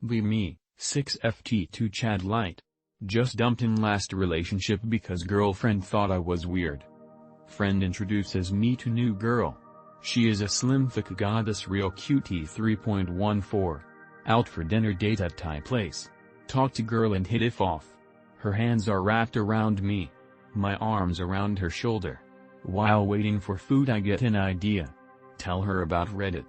Be me, 6FT2 Chad Light. Just dumped in last relationship because girlfriend thought I was weird. Friend introduces me to new girl. She is a slim thick goddess real cutie 3.14. Out for dinner date at Thai place. Talk to girl and hit it off. Her hands are wrapped around me. My arms around her shoulder. While waiting for food I get an idea. Tell her about Reddit.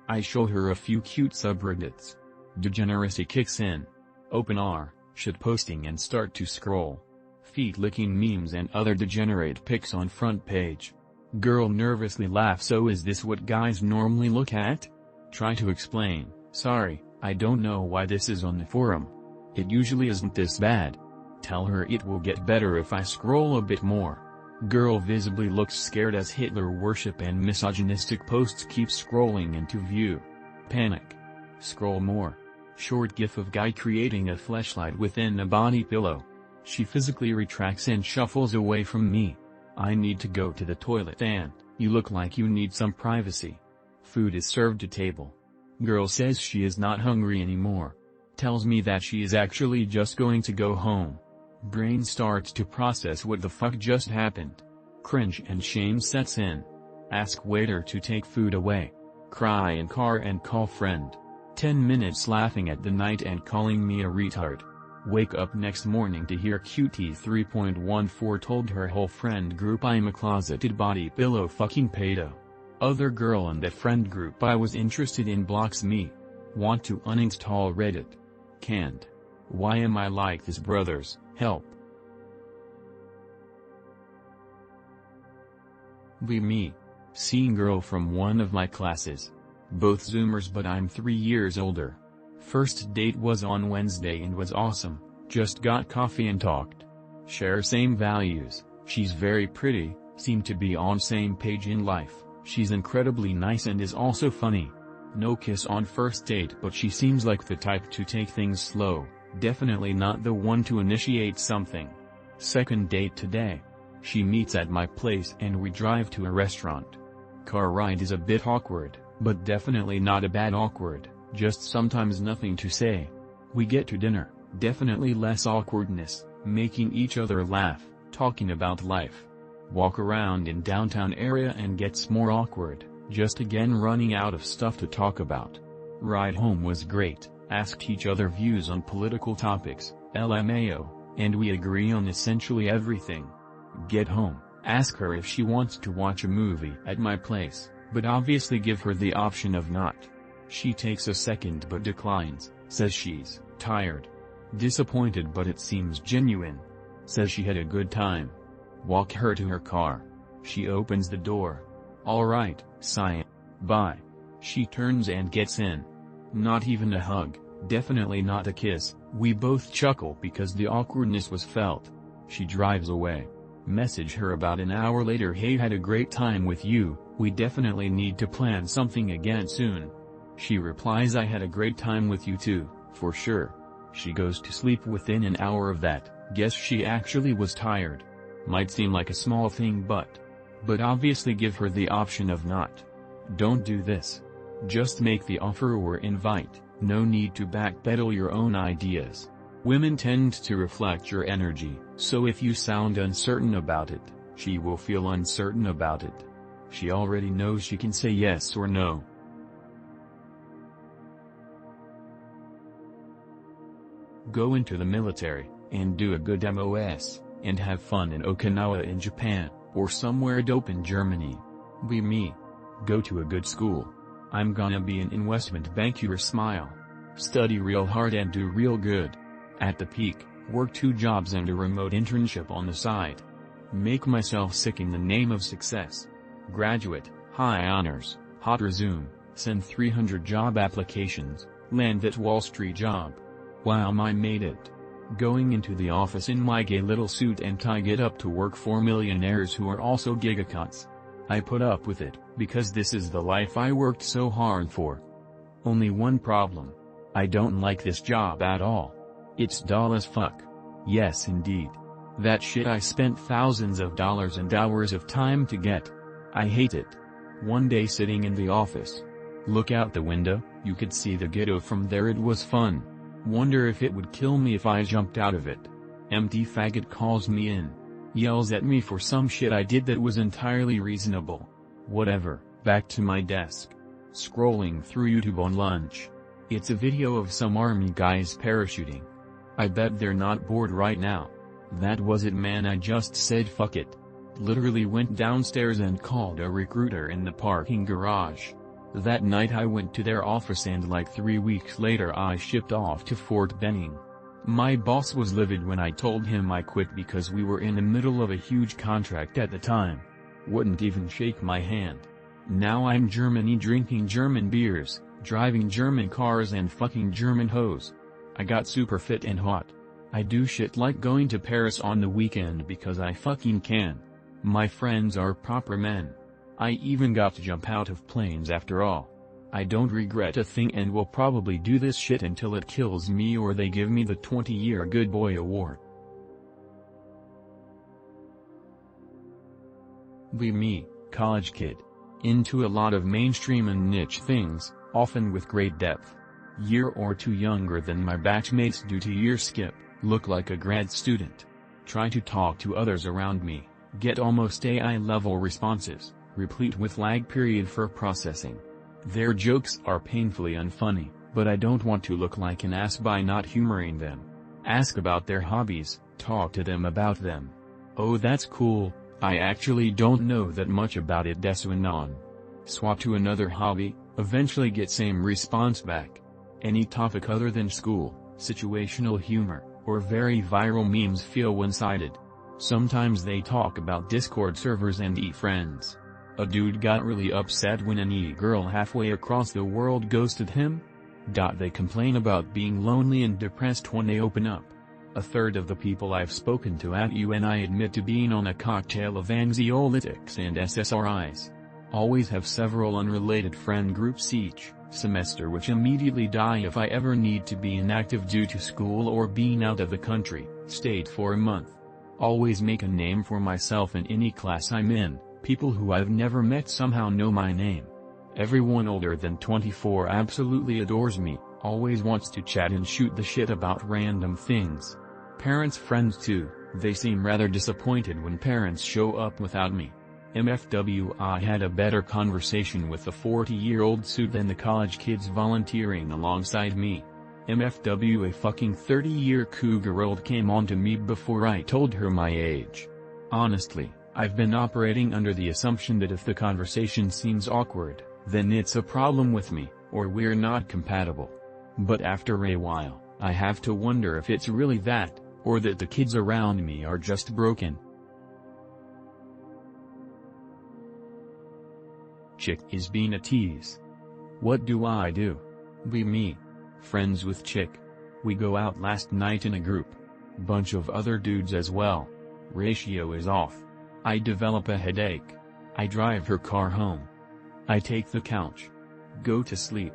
I show her a few cute subreddits. Degeneracy kicks in. Open r, shit posting and start to scroll. Feet licking memes and other degenerate pics on front page. Girl nervously laughs. So is this what guys normally look at? Try to explain, sorry, I don't know why this is on the forum. It usually isn't this bad. Tell her it will get better if I scroll a bit more. Girl visibly looks scared as Hitler worship and misogynistic posts keep scrolling into view. Panic. Scroll more. Short gif of guy creating a fleshlight within a body pillow. She physically retracts and shuffles away from me. I need to go to the toilet and, you look like you need some privacy. Food is served to table. Girl says she is not hungry anymore. Tells me that she is actually just going to go home. Brain starts to process what the fuck just happened. Cringe and shame sets in. Ask waiter to take food away. Cry in car and call friend. 10 minutes laughing at the night and calling me a retard. Wake up next morning to hear Cutie 3.14 told her whole friend group I'm a closeted body pillow fucking pedo. Other girl in that friend group I was interested in blocks me. Want to uninstall Reddit. Can't. Why am I like this, brothers? Help. Be me. Seeing girl from one of my classes. Both Zoomers but I'm 3 years older. First date was on Wednesday and was awesome, just got coffee and talked. Share same values, she's very pretty, seem to be on same page in life, she's incredibly nice and is also funny. No kiss on first date but she seems like the type to take things slow, definitely not the one to initiate something. Second date today. She meets at my place and we drive to a restaurant. Car ride is a bit awkward, but definitely not a bad awkward. Just sometimes nothing to say. We get to dinner, definitely less awkwardness, making each other laugh, talking about life. Walk around in downtown area and gets more awkward, just again running out of stuff to talk about. Ride home was great, asked each other views on political topics, LMAO, and we agree on essentially everything. Get home, ask her if she wants to watch a movie at my place, but obviously give her the option of not. She takes a second but declines, says she's tired. Disappointed but it seems genuine. Says she had a good time. Walk her to her car. She opens the door. Alright, sigh. Bye. She turns and gets in. Not even a hug, definitely not a kiss. We both chuckle because the awkwardness was felt. She drives away. Message her about an hour later, hey, had a great time with you, we definitely need to plan something again soon. She replies, I had a great time with you too, for sure. She goes to sleep within an hour of that. Guess she actually was tired. Might seem like a small thing but obviously give her the option of not. Don't do this. Just make the offer or invite, no need to backpedal your own ideas. Women tend to reflect your energy, so if you sound uncertain about it, she will feel uncertain about it. She already knows she can say yes or no. Go into the military, and do a good MOS, and have fun in Okinawa in Japan, or somewhere dope in Germany. Be me. Go to a good school. I'm gonna be an investment banker, smile. Study real hard and do real good. At the peak, work 2 jobs and a remote internship on the side. Make myself sick in the name of success. Graduate, high honors, hot resume, send 300 job applications, land that Wall Street job. Wow, I made it. Going into the office in my gay little suit and tie, get up to work for millionaires who are also gigacuts. I put up with it, because this is the life I worked so hard for. Only one problem. I don't like this job at all. It's dull as fuck. Yes indeed. That shit I spent thousands of dollars and hours of time to get. I hate it. One day sitting in the office. Look out the window, you could see the ghetto from there. It was fun. Wonder if it would kill me if I jumped out of it. Empty faggot calls me in. Yells at me for some shit I did that was entirely reasonable. Whatever, back to my desk. Scrolling through YouTube on lunch. It's a video of some army guys parachuting. I bet they're not bored right now. That was it, man. I just said fuck it. Literally went downstairs and called a recruiter in the parking garage. That night I went to their office and like 3 weeks later I shipped off to Fort Benning. My boss was livid when I told him I quit because we were in the middle of a huge contract at the time. Wouldn't even shake my hand. Now I'm Germany drinking German beers, driving German cars and fucking German hoes. I got super fit and hot. I do shit like going to Paris on the weekend because I fucking can. My friends are proper men. I even got to jump out of planes after all. I don't regret a thing and will probably do this shit until it kills me or they give me the 20-year good boy award. Be me, college kid. Into a lot of mainstream and niche things, often with great depth. Year or two younger than my batchmates due to year skip, look like a grad student. Try to talk to others around me, get almost AI level responses, replete with lag period for processing. Their jokes are painfully unfunny, but I don't want to look like an ass by not humoring them. Ask about their hobbies, talk to them about them. Oh, that's cool, I actually don't know that much about it. Deswin. Swap to another hobby, eventually get same response back. Any topic other than school, situational humor, or very viral memes feel one-sided. Sometimes they talk about Discord servers and e-friends. A dude got really upset when an e-girl halfway across the world ghosted him. They complain about being lonely and depressed when they open up. A third of the people I've spoken to at UNI admit to being on a cocktail of anxiolytics and SSRIs. Always have several unrelated friend groups each semester which immediately die if I ever need to be inactive due to school or being out of the country. Stayed for a month. Always make a name for myself in any class I'm in. People who I've never met somehow know my name. Everyone older than 24 absolutely adores me, always wants to chat and shoot the shit about random things. Parents friends too, they seem rather disappointed when parents show up without me. MFW, I had a better conversation with the 40-year-old suit than the college kids volunteering alongside me. MFW, a fucking 30-year cougar old came on to me before I told her my age. Honestly, I've been operating under the assumption that if the conversation seems awkward, then it's a problem with me, or we're not compatible. But after a while, I have to wonder if it's really that, or that the kids around me are just broken. Chick is being a tease. What do I do? Be me. Friends with chick. We go out last night in a group. Bunch of other dudes as well. Ratio is off. I develop a headache. I drive her car home. I take the couch. Go to sleep.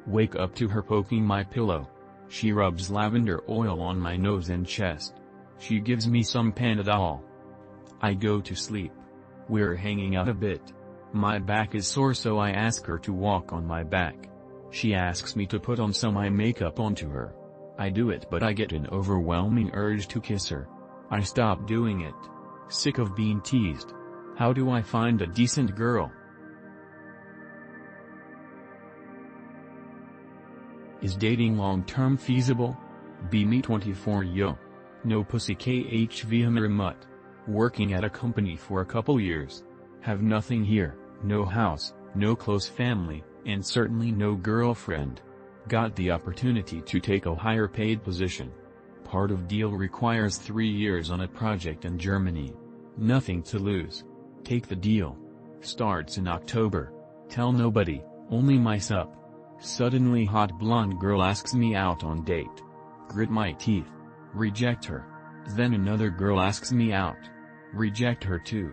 Wake up to her poking my pillow. She rubs lavender oil on my nose and chest. She gives me some Panadol. I go to sleep. We're hanging out a bit. My back is sore so I ask her to walk on my back. She asks me to put on some eye makeup onto her. I do it but I get an overwhelming urge to kiss her. I stop doing it. Sick of being teased. How do I find a decent girl? Is dating long-term feasible? Be me 24 yo. No pussy khv mutt. Working at a company for a couple years. Have nothing here, no house, no close family, and certainly no girlfriend. Got the opportunity to take a higher paid position. Part of deal requires 3 years on a project in Germany. Nothing to lose. Take the deal. Starts in October. Tell nobody, only myself. Suddenly hot blonde girl asks me out on date. Grit my teeth. Reject her. Then another girl asks me out. Reject her too.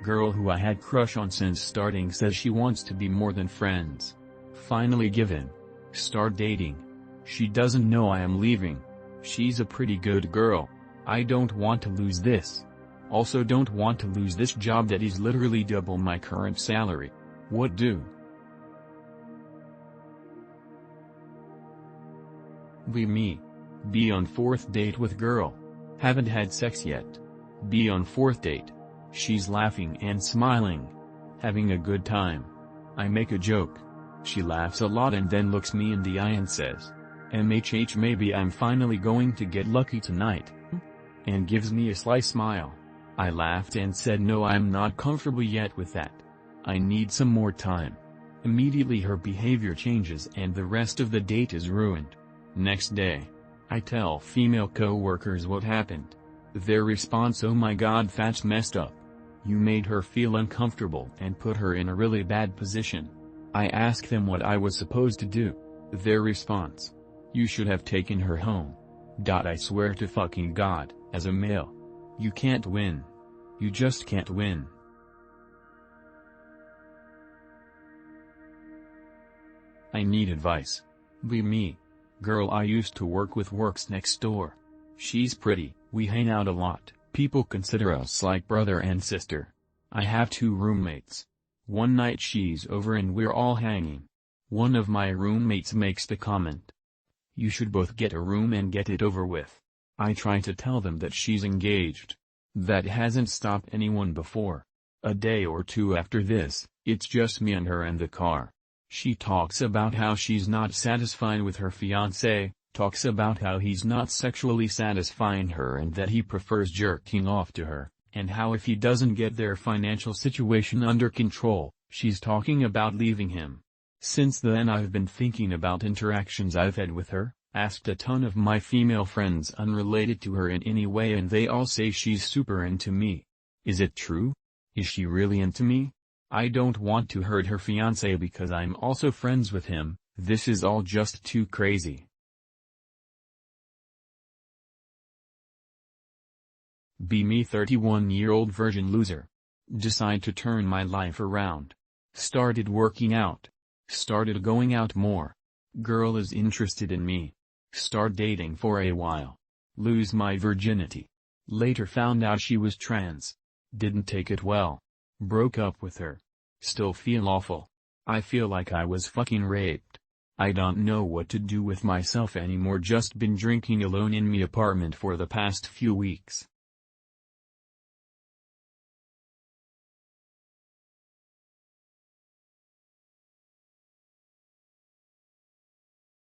Girl who I had crush on since starting says she wants to be more than friends. Finally give in. Start dating. She doesn't know I am leaving. She's a pretty good girl. I don't want to lose this. Also don't want to lose this job that is literally double my current salary. What do? Be me. Be on 4th date with girl. Haven't had sex yet. Be on 4th date. She's laughing and smiling. Having a good time. I make a joke. She laughs a lot and then looks me in the eye and says, "MHH, maybe I'm finally going to get lucky tonight." And gives me a sly smile. I laughed and said, "No, I'm not comfortable yet with that. I need some more time." Immediately her behavior changes and the rest of the date is ruined. Next day, I tell female co-workers what happened. Their response, "Oh my god, that's messed up. You made her feel uncomfortable and put her in a really bad position." I ask them what I was supposed to do. Their response: "You should have taken her home." I swear to fucking God, as a male, you can't win. You just can't win. I need advice. Be me. Girl I used to work with works next door. She's pretty, we hang out a lot, people consider us like brother and sister. I have 2 roommates. One night she's over and we're all hanging. One of my roommates makes the comment, "You should both get a room and get it over with." I try to tell them that she's engaged. That hasn't stopped anyone before. A day or 2 after this, it's just me and her in the car. She talks about how she's not satisfied with her fiancé, talks about how he's not sexually satisfying her and that he prefers jerking off to her, and how if he doesn't get their financial situation under control, she's talking about leaving him. Since then I've been thinking about interactions I've had with her, asked a ton of my female friends unrelated to her in any way and they all say she's super into me. Is it true? Is she really into me? I don't want to hurt her fiancé because I'm also friends with him. This is all just too crazy. Be me, 31-year-old virgin loser. Decide to turn my life around. Started working out. Started going out more. Girl is interested in me. Start dating for a while. Lose my virginity. Later found out she was trans. Didn't take it well. Broke up with her. Still feel awful. I feel like I was fucking raped. I don't know what to do with myself anymore. Just been drinking alone in my apartment for the past few weeks.